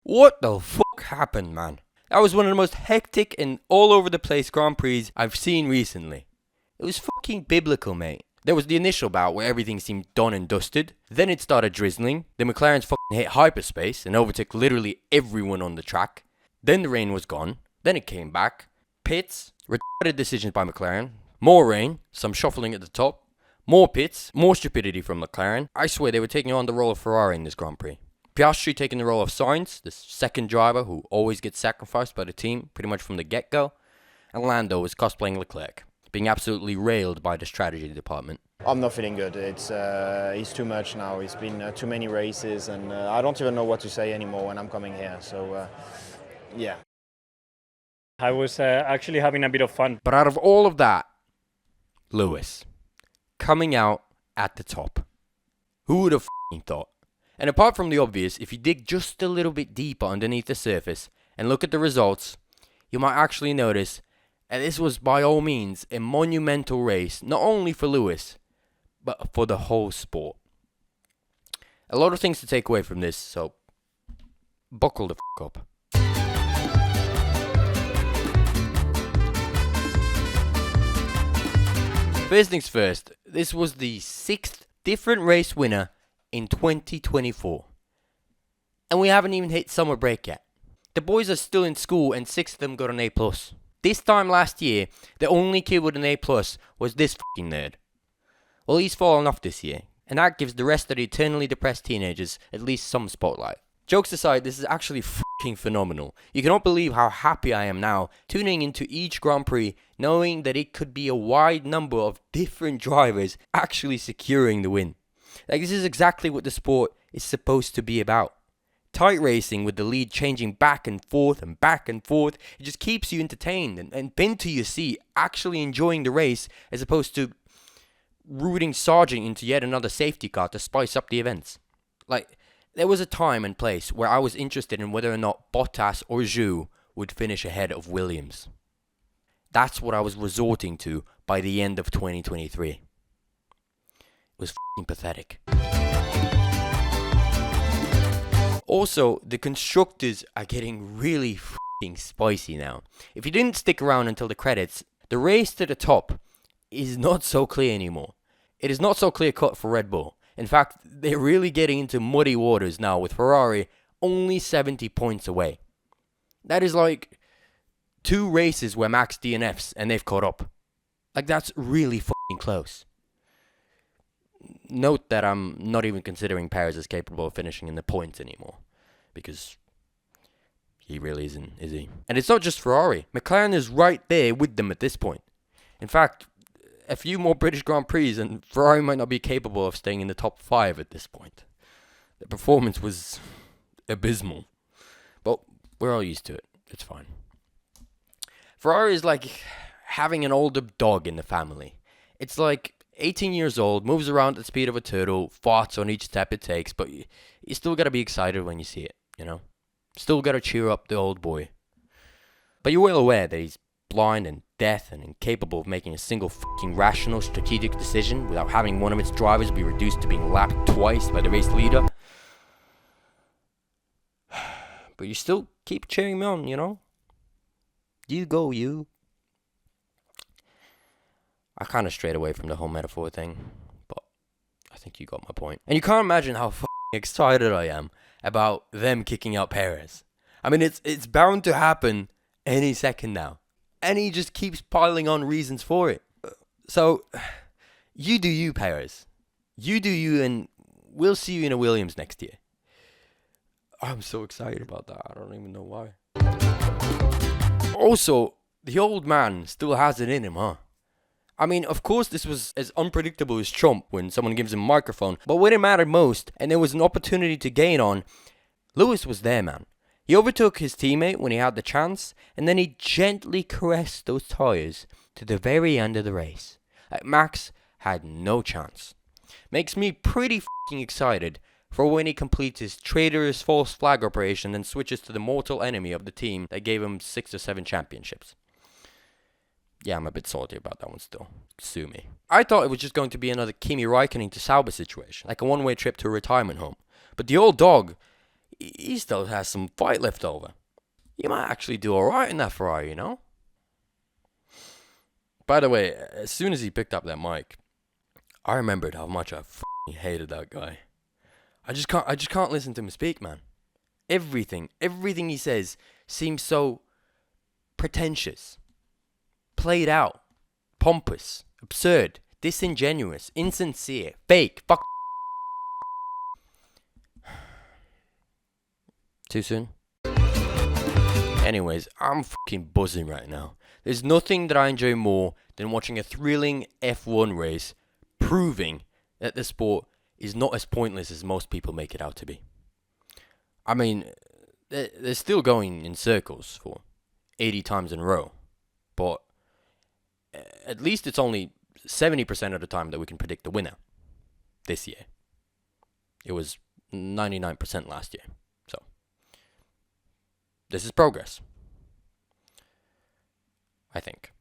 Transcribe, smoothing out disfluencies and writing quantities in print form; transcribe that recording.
What the fuck happened, man? That was one of the most hectic and all over the place Grand Prix I've seen recently. It was fucking biblical, mate. There was the initial bout where everything seemed done and dusted. Then it started drizzling. The McLarens fucking hit hyperspace and overtook literally everyone on the track. Then the rain was gone. Then it came back. Pits, retarded decisions by McLaren. More rain, some shuffling at the top. More pits, more stupidity from McLaren. I swear they were taking on the role of Ferrari in this Grand Prix. Piastri taking the role of Sainz, the second driver who always gets sacrificed by the team pretty much from the get-go. And Lando was cosplaying Leclerc, being absolutely railed by the strategy department. I'm not feeling good. He's too much now. It's been too many races, and I don't even know what to say anymore when I'm coming here. So, yeah. I was actually having a bit of fun. But out of all of that, Lewis, coming out at the top. Who would have f***ing thought? And apart from the obvious, if you dig just a little bit deeper underneath the surface and look at the results, you might actually notice that this was by all means a monumental race, not only for Lewis, but for the whole sport. A lot of things to take away from this, so buckle the f*** up. First things first, this was the 6th different race winner in 2024. And we haven't even hit summer break yet. The boys are still in school and 6 of them got an A+. This time last year, the only kid with an A+ was this fucking nerd. Well, he's fallen off this year, and that gives the rest of the eternally depressed teenagers at least some spotlight. Jokes aside, this is actually fucking phenomenal. You cannot believe how happy I am now tuning into each Grand Prix, knowing that it could be a wide number of different drivers actually securing the win. Like, this is exactly what the sport is supposed to be about. Tight racing with the lead changing back and forth and back and forth. It just keeps you entertained and pinned to your seat, actually enjoying the race as opposed to rooting Sargent into yet another safety car to spice up the events. Like, there was a time and place where I was interested in whether or not Bottas or Zhou would finish ahead of Williams. That's what I was resorting to by the end of 2023. It was f***ing pathetic. Also, the constructors are getting really f***ing spicy now. If you didn't stick around until the credits, the race to the top is not so clear anymore. It is not so clear-cut for Red Bull. In fact, they're really getting into muddy waters now with Ferrari only 70 points away. That is like 2 races where Max DNFs and they've caught up. Like, that's really f***ing close. Note that I'm not even considering Perez as capable of finishing in the points anymore. Because he really isn't, is he? And it's not just Ferrari. McLaren is right there with them at this point. In fact, a few more British Grand Prix and Ferrari might not be capable of staying in the top 5 at this point. The performance was abysmal. But we're all used to it. It's fine. Ferrari is like having an older dog in the family. It's like 18 years old, moves around at the speed of a turtle, farts on each step it takes, but you still gotta be excited when you see it, you know? Still gotta cheer up the old boy. But you're well aware that he's blind and deaf and incapable of making a single fucking rational strategic decision without having one of its drivers be reduced to being lapped twice by the race leader. But you still keep cheering me on, you know? You go, you. I kind of strayed away from the whole metaphor thing, but I think you got my point. And you can't imagine how fucking excited I am about them kicking out Perez. I mean, it's bound to happen any second now. And he just keeps piling on reasons for it. So, you do you, Perez. You do you, and we'll see you in a Williams next year. I'm so excited about that. I don't even know why. Also, the old man still has it in him, huh? I mean, of course this was as unpredictable as Trump when someone gives him a microphone. But when it mattered most, and there was an opportunity to gain on, Lewis was there, man. He overtook his teammate when he had the chance, and then he gently caressed those tyres to the very end of the race. Max had no chance. Makes me pretty f***ing excited for when he completes his traitorous false flag operation and switches to the mortal enemy of the team that gave him 6 or 7 championships. Yeah, I'm a bit salty about that one still. Sue me. I thought it was just going to be another Kimi Räikkönen to Sauber situation, like a one-way trip to a retirement home. But the old dog, he still has some fight left over. You might actually do alright in that Ferrari, you know? By the way, as soon as he picked up that mic, I remembered how much I hated that guy. I just can't listen to him speak, man. Everything he says seems so pretentious, played out, pompous, absurd, disingenuous, insincere, fake, fuck. Too soon? Anyways, I'm fucking buzzing right now. There's nothing that I enjoy more than watching a thrilling F1 race proving that the sport is not as pointless as most people make it out to be. I mean, they're still going in circles for 80 times in a row, but at least it's only 70% of the time that we can predict the winner this year. It was 99% last year. So, this is progress, I think.